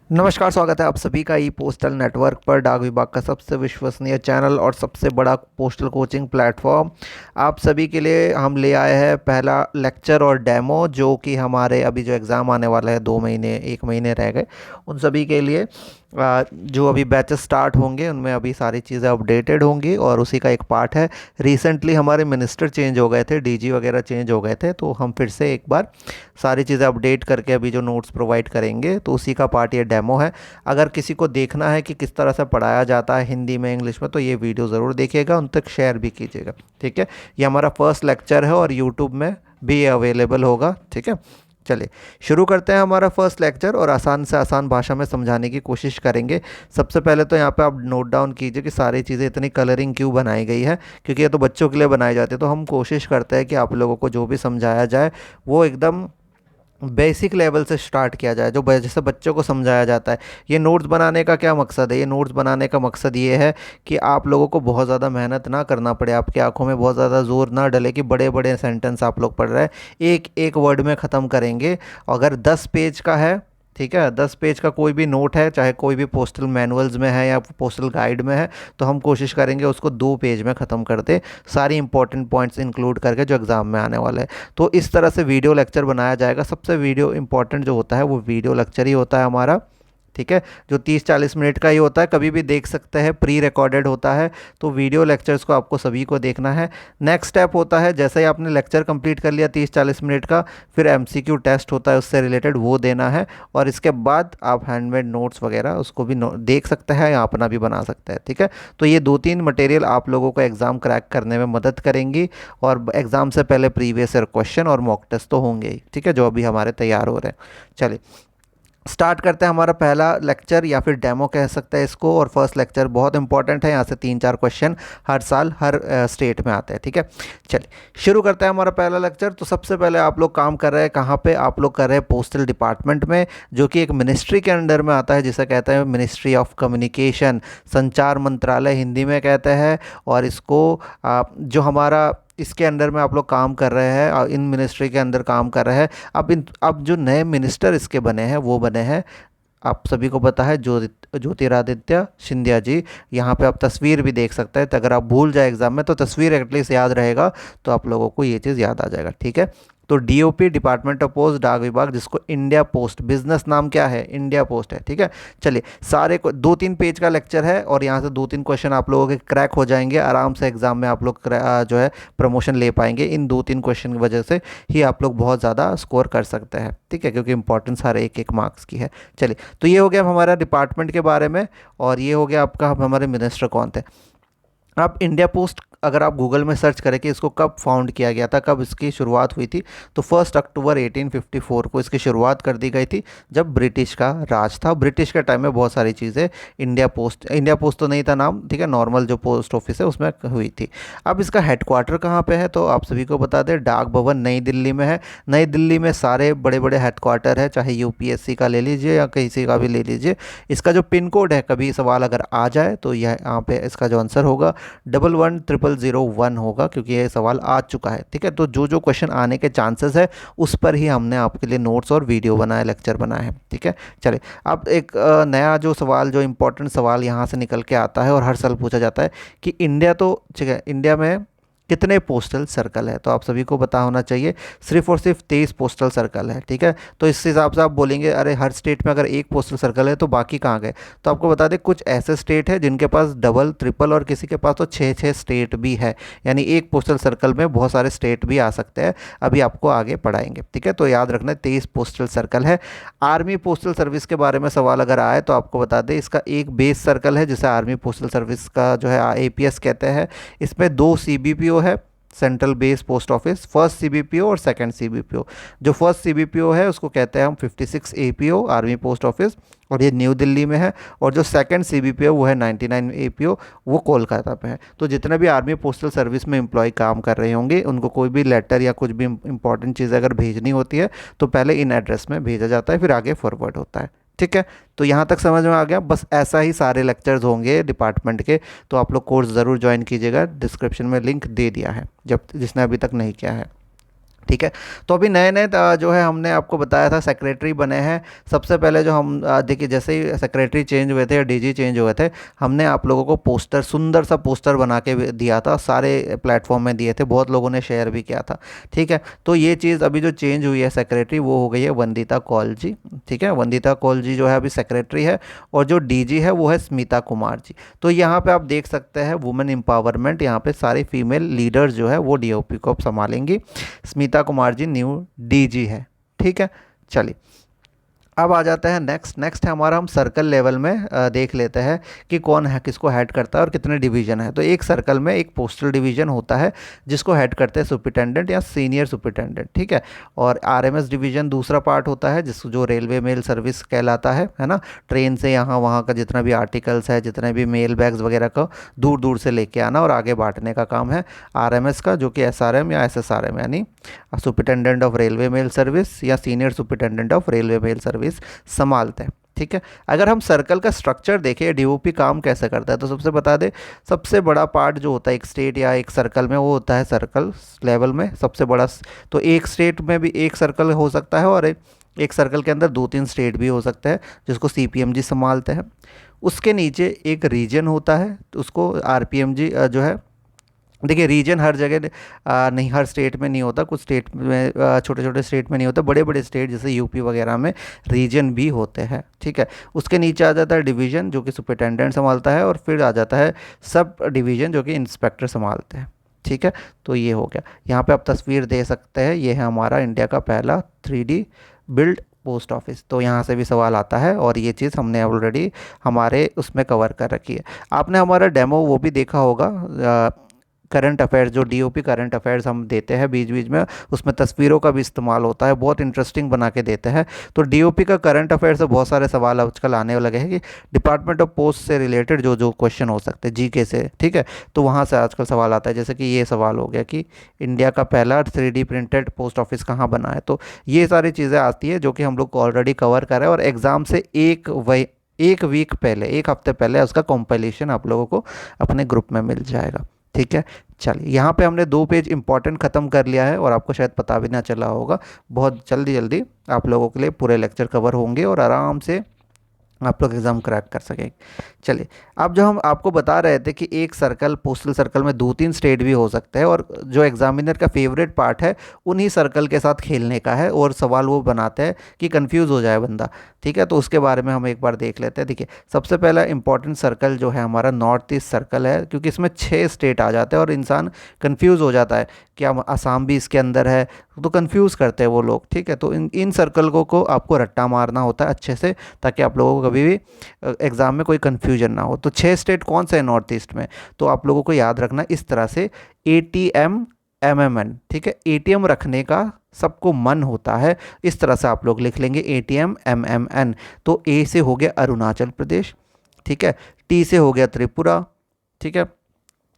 नमस्कार, स्वागत है आप सभी का ई पोस्टल नेटवर्क पर, डाक विभाग का सबसे विश्वसनीय चैनल और सबसे बड़ा पोस्टल कोचिंग प्लेटफॉर्म। आप सभी के लिए हम ले आए हैं पहला लेक्चर और डेमो, जो कि हमारे अभी जो एग्ज़ाम आने वाला है 2 महीने 1 महीने रह गए उन सभी के लिए। जो अभी बैचेस स्टार्ट होंगे उनमें अभी सारी चीज़ें अपडेटेड होंगी और उसी का एक पार्ट है। रिसेंटली हमारे मिनिस्टर चेंज हो गए थे, डीजी वगैरह चेंज हो गए थे, तो हम फिर से एक बार सारी चीज़ें अपडेट करके अभी जो नोट्स प्रोवाइड करेंगे, तो उसी का पार्ट ये डेमो है। अगर किसी को देखना है कि किस तरह से पढ़ाया जाता है हिंदी में इंग्लिश में, तो ये वीडियो ज़रूर देखिएगा, उन तक शेयर भी कीजिएगा। ठीक है, ये हमारा फर्स्ट लेक्चर है और यूट्यूब में भी अवेलेबल होगा। ठीक है, चलिए शुरू करते हैं हमारा फर्स्ट लेक्चर और आसान से आसान भाषा में समझाने की कोशिश करेंगे। सबसे पहले तो यहाँ पे आप नोट डाउन कीजिए कि सारी चीज़ें इतनी कलरिंग क्यों बनाई गई है, क्योंकि ये तो बच्चों के लिए बनाई जाती है। तो हम कोशिश करते हैं कि आप लोगों को जो भी समझाया जाए वो एकदम बेसिक लेवल से स्टार्ट किया जाए, जो जैसे बच्चों को समझाया जाता है। ये नोट्स बनाने का क्या मकसद है? ये नोट्स बनाने का मकसद ये है कि आप लोगों को बहुत ज़्यादा मेहनत ना करना पड़े, आपकी आंखों में बहुत ज़्यादा जोर ना डले कि बड़े बड़े सेंटेंस आप लोग पढ़ रहे हैं, एक एक वर्ड में ख़त्म करेंगे। अगर 10 पेज का है, ठीक है, 10 पेज का कोई भी नोट है, चाहे कोई भी पोस्टल मैनुअल्स में है या पोस्टल गाइड में है, तो हम कोशिश करेंगे उसको 2 पेज में ख़त्म कर दे, सारी इंपॉर्टेंट पॉइंट्स इंक्लूड करके जो एग्ज़ाम में आने वाले हैं। तो इस तरह से वीडियो लेक्चर बनाया जाएगा। सबसे वीडियो इंपॉर्टेंट जो होता है वो वीडियो लेक्चर ही होता है हमारा। ठीक है, जो 30-40 मिनट का ही होता है, कभी भी देख सकते हैं, प्री रिकॉर्डेड होता है। तो वीडियो लेक्चर्स को आपको सभी को देखना है। नेक्स्ट स्टेप होता है, जैसे ही आपने लेक्चर कंप्लीट कर लिया 30-40 मिनट का, फिर एमसीक्यू टेस्ट होता है उससे रिलेटेड, वो देना है। और इसके बाद आप हैंडमेड नोट्स वगैरह उसको भी देख सकते हैं या अपना भी बना सकते हैं। ठीक है, तो ये 2-3 मटेरियल आप लोगों को एग्ज़ाम क्रैक करने में मदद करेंगी। और एग्ज़ाम से पहले प्रीवियस ईयर क्वेश्चन और मॉक टेस्ट तो होंगे ही। ठीक है, जो अभी हमारे तैयार हो रहे हैं। चलिए स्टार्ट करते हैं हमारा पहला लेक्चर, या फिर डेमो कह सकते हैं इसको। और फर्स्ट लेक्चर बहुत इंपॉर्टेंट है, यहाँ से 3-4 क्वेश्चन हर साल हर स्टेट में आते हैं। ठीक है, चलिए शुरू करते हैं हमारा पहला लेक्चर। तो सबसे पहले आप लोग काम कर रहे हैं कहाँ पे? आप लोग कर रहे हैं पोस्टल डिपार्टमेंट में, जो कि एक मिनिस्ट्री के अंडर में आता है, जिसे कहते हैं मिनिस्ट्री ऑफ कम्युनिकेशन, संचार मंत्रालय हिंदी में कहते हैं। और इसको जो हमारा इसके अंडर में आप लोग काम कर रहे हैं और इन मिनिस्ट्री के अंदर काम कर रहे हैं। अब जो नए मिनिस्टर इसके बने हैं वो बने हैं, आप सभी को पता है, ज्योतिरादित्य सिंधिया जी। यहाँ पे आप तस्वीर भी देख सकते हैं, तो अगर आप भूल जाए एग्जाम में तो तस्वीर एटलीस्ट याद रहेगा, तो आप लोगों को ये चीज़ याद आ जाएगा। ठीक है, तो डीओपी, डिपार्टमेंट ऑफ पोस्ट, डाक विभाग, जिसको इंडिया पोस्ट, बिजनेस नाम क्या है? इंडिया पोस्ट है। ठीक है, चलिए सारे को 2-3 पेज का लेक्चर है और यहाँ से 2-3 क्वेश्चन आप लोगों के क्रैक हो जाएंगे आराम से। एग्जाम में आप लोग जो है प्रमोशन ले पाएंगे। इन 2-3 क्वेश्चन की वजह से ही आप लोग बहुत ज़्यादा स्कोर कर सकते हैं। ठीक है, क्योंकि इंपॉर्टेंस हर एक एक मार्क्स की है। चलिए, तो ये हो गया हमारा डिपार्टमेंट के बारे में, और ये हो गया आपका हमारे मिनिस्टर कौन थे। आप इंडिया पोस्ट अगर आप गूगल में सर्च करें कि इसको कब फाउंड किया गया था, कब इसकी शुरुआत हुई थी, तो 1 अक्टूबर 1854 को इसकी शुरुआत कर दी गई थी, जब ब्रिटिश का राज था। ब्रिटिश के टाइम में बहुत सारी चीज़ें इंडिया पोस्ट तो नहीं था नाम, ठीक है, नॉर्मल जो पोस्ट ऑफिस है उसमें हुई थी। अब इसका हेडक्वार्टर कहाँ पे है? तो आप सभी को बता दें, डाक भवन नई दिल्ली में है। नई दिल्ली में सारे बड़े बड़े हेडक्वार्टर है, चाहे यूपीएससी का ले लीजिए या किसी का भी ले लीजिए। इसका जो पिन कोड है, कभी सवाल अगर आ जाए तो यह यहाँ पे इसका जो आंसर होगा 110001 होगा, क्योंकि ये सवाल आ चुका है। ठीक है, तो जो जो क्वेश्चन आने के चांसेस है उस पर ही हमने आपके लिए नोट्स और वीडियो बनाया, लेक्चर बनाया है। ठीक है, चलिए अब एक नया जो सवाल, जो इंपॉर्टेंट सवाल यहाँ से निकल के आता है और हर साल पूछा जाता है कि इंडिया, तो ठीक है, इंडिया में कितने पोस्टल सर्कल है? तो आप सभी को पता होना चाहिए, सिर्फ और सिर्फ 23 पोस्टल सर्कल है। ठीक है, तो इस हिसाब से आप बोलेंगे अरे हर स्टेट में अगर एक पोस्टल सर्कल है तो बाकी कहाँ गए? तो आपको बता दें, कुछ ऐसे स्टेट है जिनके पास डबल, ट्रिपल और किसी के पास तो 6-6 स्टेट भी है, यानी एक पोस्टल सर्कल में बहुत सारे स्टेट भी आ सकते हैं। अभी आपको आगे पढ़ाएंगे। ठीक है, तो याद रखना 23 पोस्टल सर्कल है। आर्मी पोस्टल सर्विस के बारे में सवाल अगर आए तो आपको बता दें, इसका एक बेस सर्कल है जिसे आर्मी पोस्टल सर्विस का जो है एपीएस कहते हैं। इसमें 2 सीबीपीओ है, central base post office, first CBPO और सेकंड सीबीपीओ। जो फर्स्ट सीबीपीओ है उसको कहते हैं हम 56 एपीओ, आर्मी पोस्ट ऑफिस, और ये न्यू दिल्ली में है। और जो सेकंड सीबीपीओ वो है 99 एपीओ, वो कोलकाता पे है। तो जितने भी आर्मी पोस्टल सर्विस में एम्प्लॉय काम कर रहे होंगे, उनको कोई भी लेटर या कुछ भी इंपॉर्टेंट चीज़ अगर भेजनी होती है तो पहले इन एड्रेस में भेजा जाता है, फिर आगे फॉरवर्ड होता है। ठीक है, तो यहाँ तक समझ में आ गया। बस ऐसा ही सारे लेक्चर्स होंगे डिपार्टमेंट के, तो आप लोग कोर्स ज़रूर ज्वाइन कीजिएगा। डिस्क्रिप्शन में लिंक दे दिया है, जब जिसने अभी तक नहीं किया है। ठीक है। तो अभी नए नए जो है हमने आपको बताया था सेक्रेटरी बने हैं। सबसे पहले जो हम देखिए जैसे ही सेक्रेटरी चेंज हुए थे या डीजी चेंज हुए थे, हमने आप लोगों को पोस्टर, सुंदर सा पोस्टर बना के दिया था, सारे प्लेटफॉर्म में दिए थे, बहुत लोगों ने शेयर भी किया था। ठीक है। तो ये चीज़ अभी जो चेंज हुई है सेक्रेटरी, वो हो गई है वंदिता कौल जी। ठीक है, वंदिता कौल जी जो है अभी सेक्रेटरी है, और जो डीजी है वो है स्मिता कुमार जी। तो यहाँ पे आप देख सकते हैं वुमेन एम्पावरमेंट, यहाँ पे सारी फीमेल लीडर्स जो है वो डीओपी को अब संभालेंगी। स्मिता कुमार जी न्यू डीजी है। ठीक है, चलिए अब आ जाता है नेक्स्ट है हमारा, हम सर्कल लेवल में देख लेते हैं कि कौन है, किसको हेड करता है और कितने डिवीज़न है। तो एक सर्कल में एक पोस्टल डिवीज़न होता है जिसको हेड करते हैं सुपरिटेंडेंट या सीनियर सुपरिटेंडेंट। ठीक है। और आरएमएस डिवीज़न दूसरा पार्ट होता है जिस जो रेलवे मेल सर्विस कहलाता है ना। ट्रेन से यहाँ वहाँ का जितना भी आर्टिकल्स है, जितने भी मेल बैग्स वगैरह को दूर दूर से लेके आना और आगे बांटने का काम है आरएमएस का, जो कि एसआरएम या एसएसआरएम यानी superintendent of railway mail service या senior superintendent of railway mail service संभालते हैं। ठीक है। अगर हम सर्कल का स्ट्रक्चर देखें, डीओपी काम कैसे करता है, तो सबसे बता दें, सबसे बड़ा पार्ट जो होता है एक स्टेट या एक सर्कल में, वो होता है सर्कल लेवल में सबसे बड़ा। तो एक स्टेट में भी एक सर्कल हो सकता है, और एक सर्कल के अंदर 2-3 स्टेट भी हो सकते हैं, जिसको सीपीएमजी संभालते हैं। उसके नीचे एक रीजन होता है, तो उसको आरपीएमजी जो है, देखिए रीजन हर जगह नहीं, हर स्टेट में नहीं होता, कुछ स्टेट में छोटे छोटे स्टेट में नहीं होता, बड़े बड़े स्टेट जैसे यूपी वगैरह में रीजन भी होते हैं। ठीक है। उसके नीचे आ जाता है डिवीज़न जो कि सुपरिटेंडेंट संभालता है, और फिर आ जाता है सब डिवीज़न जो कि इंस्पेक्टर संभालते हैं। ठीक है। तो ये हो गया। यहाँ पे आप तस्वीर दे सकते हैं, ये है हमारा इंडिया का पहला 3D बिल्ड पोस्ट ऑफिस। तो यहाँ से भी सवाल आता है, और ये चीज़ हमने ऑलरेडी हमारे उसमें कवर कर रखी है। आपने हमारा डेमो वो भी देखा होगा, करंट अफेयर्स, जो डीओपी करंट अफेयर्स हम देते हैं बीच बीच में, उसमें तस्वीरों का भी इस्तेमाल होता है, बहुत इंटरेस्टिंग बना के देते हैं। तो डीओपी का करंट अफेयर्स से बहुत सारे सवाल आजकल आने लगे हैं कि डिपार्टमेंट ऑफ पोस्ट से रिलेटेड जो जो क्वेश्चन हो सकते हैं जीके से। ठीक है। तो वहाँ से आजकल सवाल आता है, जैसे कि ये सवाल हो गया कि इंडिया का पहला 3D प्रिंटेड पोस्ट ऑफिस कहाँ बना है। तो ये सारी चीज़ें आती है जो कि हम लोग ऑलरेडी कवर कर रहे हैं, और एग्ज़ाम से एक वीक पहले, एक हफ्ते पहले उसका कॉम्पाइलेशन आप लोगों को अपने ग्रुप में मिल जाएगा। ठीक है। चलिए यहाँ पे हमने 2 पेज इंपॉर्टेंट ख़त्म कर लिया है, और आपको शायद पता भी ना चला होगा। बहुत जल्दी जल्दी आप लोगों के लिए पूरे लेक्चर कवर होंगे, और आराम से आप लोग एग्ज़ाम क्रैक कर सकेंगे। चलिए अब जो हम आपको बता रहे थे कि एक सर्कल, पोस्टल सर्कल में 2-3 स्टेट भी हो सकते हैं, और जो एग्जामिनर का फेवरेट पार्ट है उन्हीं सर्कल के साथ खेलने का है, और सवाल वो बनाते हैं कि कंफ्यूज हो जाए बंदा। ठीक है। तो उसके बारे में हम एक बार देख लेते हैं। देखिए सबसे पहला इंपॉर्टेंट सर्कल जो है हमारा नॉर्थ ईस्ट सर्कल है, क्योंकि इसमें 6 स्टेट आ जाते हैं और इंसान कन्फ्यूज़ हो जाता है, क्या असम भी इसके अंदर है, तो कंफ्यूज करते हैं वो लोग। ठीक है। तो इन सर्कल को आपको रट्टा मारना होता है अच्छे से, ताकि आप लोगों को कभी भी एग्ज़ाम में कोई कन्फ्यूजन ना हो। तो 6 स्टेट कौन से हैं नॉर्थ ईस्ट में, तो आप लोगों को याद रखना इस तरह से, ATM MMN। ठीक है। ATM रखने का सबको मन होता है, इस तरह से आप लोग लिख लेंगे ATM MMN। तो A से हो गया अरुणाचल प्रदेश। ठीक है। T से हो गया त्रिपुरा। ठीक है।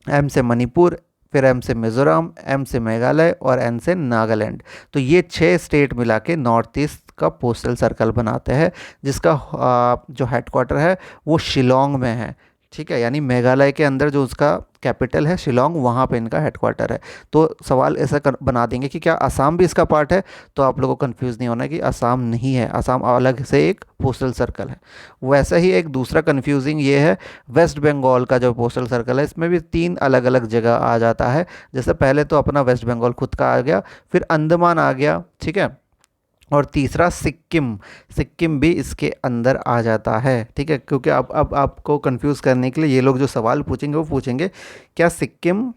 M से मणिपुर, फिर M से मिज़ोरम, M से मेघालय, और N से नागालैंड। तो ये 6 स्टेट मिला के नॉर्थ ईस्ट का पोस्टल सर्कल बनाते हैं, जिसका जो हेडक्वार्टर है वो शिलोंग में है। ठीक है। यानी मेघालय के अंदर जो उसका कैपिटल है शिलोंग, वहाँ पे इनका हेडक्वार्टर है। तो सवाल ऐसा बना देंगे कि क्या असम भी इसका पार्ट है, तो आप लोगों को कंफ्यूज नहीं होना कि असम नहीं है, असम अलग से एक पोस्टल सर्कल है। वैसे ही एक दूसरा कंफ्यूजिंग ये है, वेस्ट बंगाल का जो पोस्टल सर्कल है, इसमें भी 3 अलग अलग जगह आ जाता है। जैसे पहले तो अपना वेस्ट बंगाल खुद का आ गया, फिर अंडमान आ गया। ठीक है। और तीसरा सिक्किम भी इसके अंदर आ जाता है। ठीक है। क्योंकि अब आपको कंफ्यूज करने के लिए ये लोग जो सवाल पूछेंगे वो पूछेंगे, क्या Sikkim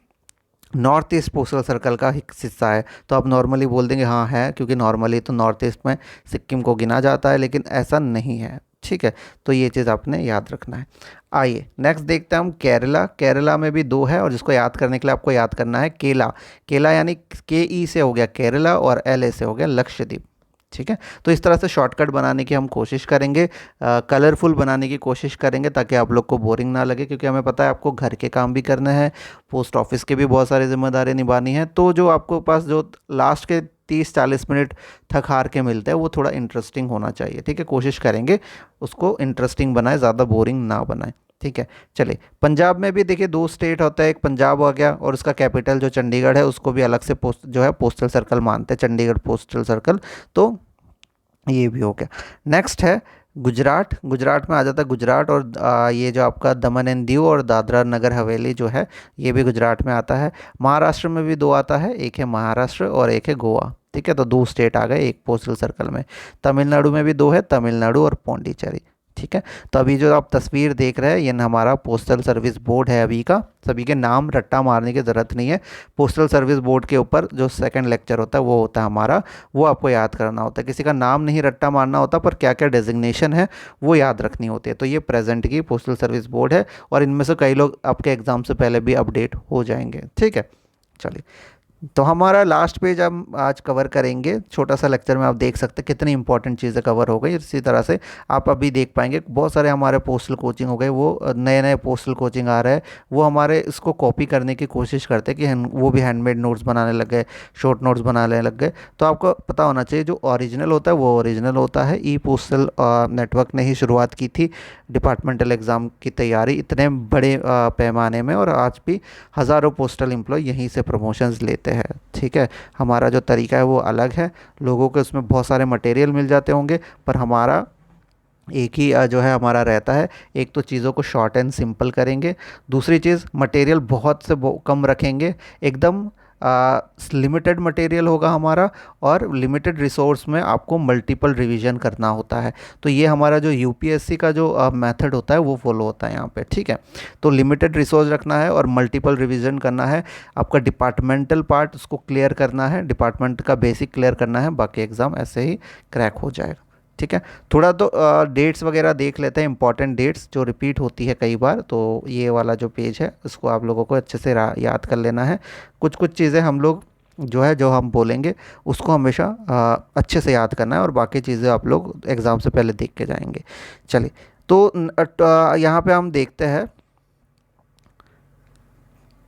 north east postal circle का हिस्सा है। तो आप नॉर्मली बोल देंगे हाँ है, क्योंकि नॉर्मली तो नॉर्थ ईस्ट में सिक्किम को गिना जाता है, लेकिन ऐसा नहीं है। ठीक है। तो ये चीज़ आपने याद रखना है। आइए नेक्स्ट देखते हैं हम केरला में भी 2 है, और जिसको याद करने के लिए आपको याद करना है केला यानी KE से हो गया केरला, और LA से हो गया लक्षद्वीप। ठीक है। तो इस तरह से शॉर्टकट बनाने की हम कोशिश करेंगे, कलरफुल बनाने की कोशिश करेंगे, ताकि आप लोग को बोरिंग ना लगे, क्योंकि हमें पता है आपको घर के काम भी करने हैं, पोस्ट ऑफिस के भी बहुत सारी जिम्मेदारी निभानी है। तो जो आपको पास जो लास्ट के 30-40 मिनट थक हार के मिलते हैं, वो थोड़ा इंटरेस्टिंग होना चाहिए। ठीक है। कोशिश करेंगे उसको इंटरेस्टिंग बनाए, ज़्यादा बोरिंग ना बनाए। ठीक है। चलिए, पंजाब में भी देखिए दो स्टेट होता है, एक पंजाब हो गया और उसका कैपिटल जो चंडीगढ़ है उसको भी अलग से पोस्ट जो है पोस्टल सर्कल मानते हैं, चंडीगढ़ पोस्टल सर्कल। तो ये भी हो गया। नेक्स्ट है गुजरात। गुजरात में आ जाता है गुजरात, और ये जो आपका दमन एंड दीव और दादरा नगर हवेली जो है ये भी गुजरात में आता है। महाराष्ट्र में भी दो आता है, एक है महाराष्ट्र और एक है गोवा। ठीक है, तो दो स्टेट आ गए एक पोस्टल सर्कल में। तमिलनाडु में भी दो है, तमिलनाडु और पौंडीचेरी। ठीक है, तो अभी जो आप तस्वीर देख रहे हैं ये हमारा पोस्टल सर्विस बोर्ड है अभी का। सभी के नाम रट्टा मारने की ज़रूरत नहीं है। पोस्टल सर्विस बोर्ड के ऊपर जो सेकंड लेक्चर होता है वो होता है हमारा, वो आपको याद करना होता है। किसी का नाम नहीं रट्टा मारना होता, पर क्या क्या डेजिग्नेशन है वो याद रखनी होती है। तो ये प्रेजेंट की पोस्टल सर्विस बोर्ड है, और इनमें से कई लोग आपके एग्ज़ाम से पहले भी अपडेट हो जाएंगे। ठीक है, चलिए, तो हमारा लास्ट पेज हम आज कवर करेंगे। छोटा सा लेक्चर में आप देख सकते हैं कितनी इंपॉर्टेंट चीज़ें कवर हो गई। इसी तरह से आप अभी देख पाएंगे बहुत सारे हमारे पोस्टल कोचिंग हो गए, वो नए नए पोस्टल कोचिंग आ रहे हैं, वो हमारे इसको कॉपी करने की कोशिश करते हैं कि वो भी हैंडमेड नोट्स बनाने लग गए, शॉर्ट नोट्स बनाने लग गए। तो आपको पता होना चाहिए जो ओरिजिनल होता है वो ओरिजिनल होता है। ई पोस्टल नेटवर्क ने ही शुरुआत की थी डिपार्टमेंटल एग्ज़ाम की तैयारी इतने बड़े पैमाने में, और आज भी हज़ारों पोस्टल एम्प्लॉय यहीं से प्रमोशंस लेते हैं। ठीक है, हमारा जो तरीका है वो अलग है। लोगों को इसमें बहुत सारे मटेरियल मिल जाते होंगे, पर हमारा एक ही जो है हमारा रहता है, एक तो चीज़ों को शॉर्ट एंड सिंपल करेंगे, दूसरी चीज़ मटेरियल बहुत से कम रखेंगे, एकदम लिमिटेड मटेरियल होगा हमारा, और लिमिटेड रिसोर्स में आपको मल्टीपल रिवीजन करना होता है। तो ये हमारा जो यूपीएससी का जो मेथड होता है वो फॉलो होता है यहाँ पे। ठीक है, तो लिमिटेड रिसोर्स रखना है और मल्टीपल रिवीजन करना है। आपका डिपार्टमेंटल पार्ट उसको क्लियर करना है, डिपार्टमेंट का बेसिक क्लियर करना है, बाकी एग्ज़ाम ऐसे ही क्रैक हो जाएगा। ठीक है, थोड़ा तो डेट्स वगैरह देख लेते हैं, इंपॉर्टेंट डेट्स जो रिपीट होती है कई बार। तो ये वाला जो पेज है उसको आप लोगों को अच्छे से याद कर लेना है। कुछ कुछ चीज़ें हम लोग जो है जो हम बोलेंगे उसको हमेशा अच्छे से याद करना है, और बाकी चीज़ें आप लोग एग्ज़ाम से पहले देख के जाएंगे। चलिए, तो यहाँ पे हम देखते हैं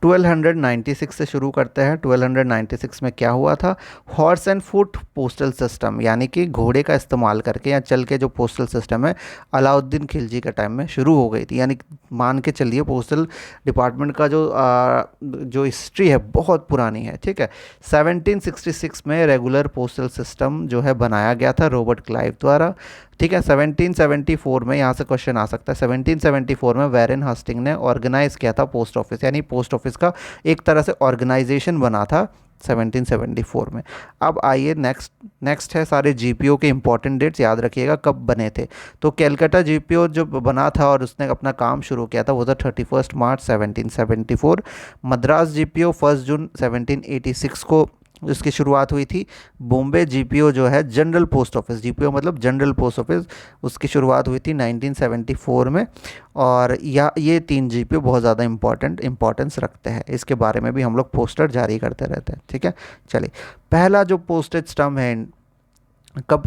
1296 से शुरू करते हैं। 1296 में क्या हुआ था? Horse and foot postal system, यानी कि घोड़े का इस्तेमाल करके या चल के जो पोस्टल सिस्टम है अलाउद्दीन खिलजी के टाइम में शुरू हो गई थी। यानी मान के चलिए पोस्टल डिपार्टमेंट का जो हिस्ट्री है बहुत पुरानी है। ठीक है, 1766 में रेगुलर पोस्टल सिस्टम जो है बनाया गया था रॉबर्ट क्लाइव द्वारा। ठीक है, 1774 में यहाँ से क्वेश्चन आ सकता है, 1774 में वैरेन हास्टिंग ने ऑर्गेनाइज किया था पोस्ट ऑफिस, यानी पोस्ट ऑफिस का एक तरह से ऑर्गेनाइजेशन बना था 1774 में। अब आइए नेक्स्ट है सारे जीपीओ के इंपॉर्टेंट डेट्स याद रखिएगा कब बने थे। तो कैलकाटा जीपीओ जो बना था और उसने अपना काम शुरू किया था वो था 31 मार्च 1774। मद्रास जीपीओ 1 जून 1786 को उसकी शुरुआत हुई थी। बॉम्बे जीपीओ जो है जनरल पोस्ट ऑफिस, जीपीओ मतलब जनरल पोस्ट ऑफिस, उसकी शुरुआत हुई थी 1974 में। और ये तीन जीपीओ बहुत ज़्यादा इंपॉर्टेंस रखते हैं, इसके बारे में भी हम लोग पोस्टर जारी करते रहते हैं। ठीक है, चलिए, पहला जो पोस्टेज स्टम्प है कब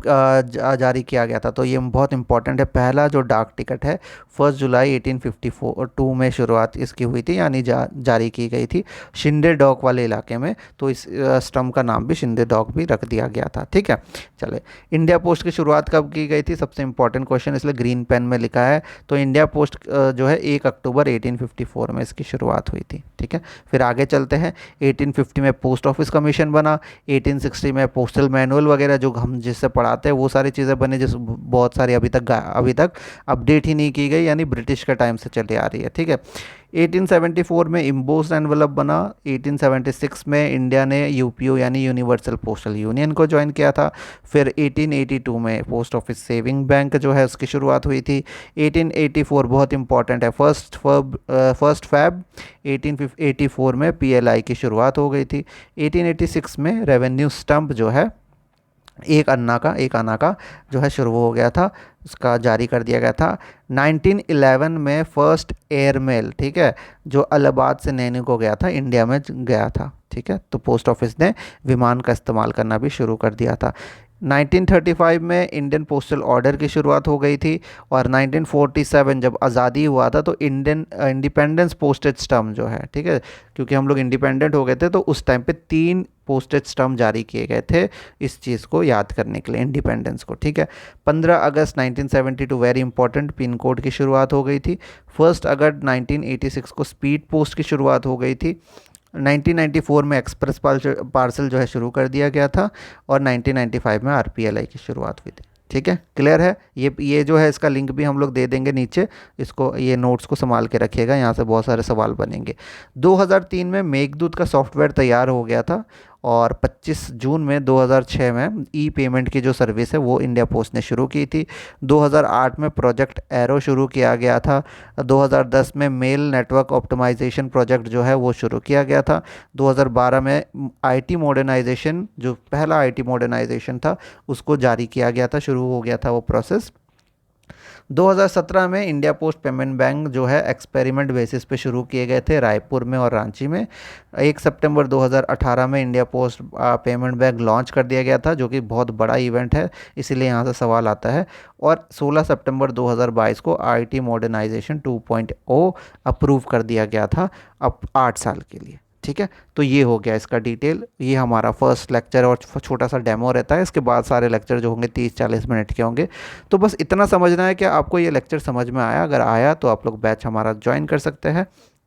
जारी किया गया था, तो ये बहुत इंपॉर्टेंट है। पहला जो डाक टिकट है 1 जुलाई 1852 में शुरुआत इसकी हुई थी, यानी जारी की गई थी शिंदे डॉक वाले इलाके में। तो इस स्टम्प का नाम भी शिंदे डॉक भी रख दिया गया था। ठीक है, चले, इंडिया पोस्ट की शुरुआत कब की गई थी? सबसे इंपॉर्टेंट क्वेश्चन, इसलिए ग्रीन पेन में लिखा है। तो इंडिया पोस्ट जो है 1 अक्टूबर 1854 में इसकी शुरुआत हुई थी। ठीक है, फिर आगे चलते हैं। 1850 में पोस्ट ऑफिस कमीशन बना। 1860 में पोस्टल मैनुअल वगैरह जो हम जिससे पढ़ाते हैं वो सारी चीज़ें बनी, जिस बहुत सारी अभी तक अपडेट ही नहीं की गई, यानी ब्रिटिश के टाइम से चली आ रही है। ठीक है, 1874 में इम्बोस्ड एनवलप बना। 1876 में इंडिया ने यूपीओ यानी यूनिवर्सल पोस्टल यूनियन को ज्वाइन किया था। फिर 1882 में पोस्ट ऑफिस सेविंग बैंक जो है उसकी शुरुआत हुई थी। 1884 बहुत इंपॉर्टेंट है, फर्स्ट फैब 1884 में पीएलआई की शुरुआत हो गई थी। 1886 में रेवेन्यू स्टम्प जो है एक आना का जो है शुरू हो गया था, उसका जारी कर दिया गया था। 1911 में फर्स्ट एयरमेल, ठीक है, जो इलाहाबाद से नैनी को गया था, इंडिया में गया था। ठीक है, तो पोस्ट ऑफिस ने विमान का इस्तेमाल करना भी शुरू कर दिया था। 1935 में इंडियन पोस्टल ऑर्डर की शुरुआत हो गई थी, और 1947 जब आज़ादी हुआ था तो इंडियन इंडिपेंडेंस पोस्टेज स्टम्प जो है, ठीक है, क्योंकि हम लोग इंडिपेंडेंट हो गए थे तो उस टाइम पे 3 पोस्टेज स्टम्प जारी किए गए थे इस चीज़ को याद करने के लिए, इंडिपेंडेंस को, ठीक है। 15 अगस्त 1972 वेरी इंपॉर्टेंट, पिन कोड की शुरुआत हो गई थी। 1 अगस्त 1986 को स्पीड पोस्ट की शुरुआत हो गई थी। 1994 में एक्सप्रेस पार्सल जो है शुरू कर दिया गया था, और 1995 में आरपीएलआई की शुरुआत हुई थी। ठीक है, क्लियर है। ये जो है इसका लिंक भी हम लोग दे देंगे नीचे, इसको ये नोट्स को संभाल के रखिएगा, यहाँ से बहुत सारे सवाल बनेंगे। 2003 में मेघदूत का सॉफ्टवेयर तैयार हो गया था, और 25 जून में 2006 में ई पेमेंट की जो सर्विस है वो इंडिया पोस्ट ने शुरू की थी। 2008 में प्रोजेक्ट एरो शुरू किया गया था। 2010 में मेल नेटवर्क ऑप्टिमाइजेशन प्रोजेक्ट जो है वो शुरू किया गया था। 2012 में आईटी मॉडर्नाइजेशन, जो पहला आईटी मॉडर्नाइजेशन था, उसको जारी किया गया था, शुरू हो गया था वो प्रोसेस। 2017 में इंडिया पोस्ट पेमेंट बैंक जो है एक्सपेरिमेंट बेसिस पे शुरू किए गए थे रायपुर में और रांची में। 1 सितंबर 2018 में India post payment bank launch कर दिया गया था, जो कि बहुत बड़ा इवेंट है, इसीलिए यहाँ से सवाल आता है। और 16 सितंबर 2022 को आईटी मॉडर्नाइजेशन 2.0 अप्रूव कर दिया गया था, अब 8 साल के लिए। ठीक है, तो ये हो गया इसका डिटेल। ये हमारा फर्स्ट लेक्चर और छोटा सा डेमो रहता है, इसके बाद सारे लेक्चर जो होंगे 30-40 मिनट के होंगे। तो बस इतना समझना है कि आपको ये लेक्चर समझ में आया। अगर आया तो आप लोग बैच हमारा ज्वाइन कर सकते हैं।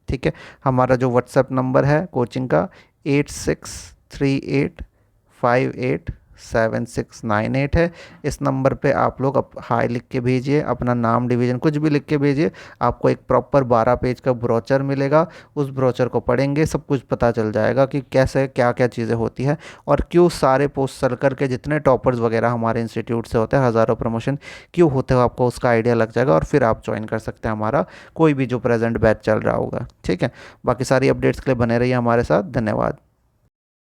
ठीक है, हमारा जो व्हाट्सएप नंबर है कोचिंग का 8638587698 है। इस नंबर पे आप लोग हाई लिख के भेजिए, अपना नाम, डिवीज़न, कुछ भी लिख के भेजिए। आपको एक प्रॉपर 12 पेज का ब्रोचर मिलेगा, उस ब्रोचर को पढ़ेंगे, सब कुछ पता चल जाएगा कि कैसे क्या क्या चीज़ें होती है, और क्यों सारे पोस्ट सर्कल के जितने टॉपर्स वगैरह हमारे इंस्टीट्यूट से होते हैं, हज़ारों प्रमोशन क्यों होते हो, आपको उसका आइडिया लग जाएगा, और फिर आप ज्वाइन कर सकते हैं हमारा कोई भी जो प्रेजेंट बैच चल रहा होगा। ठीक है, बाकी सारी अपडेट्स के लिए बने रहिए हमारे साथ। धन्यवाद।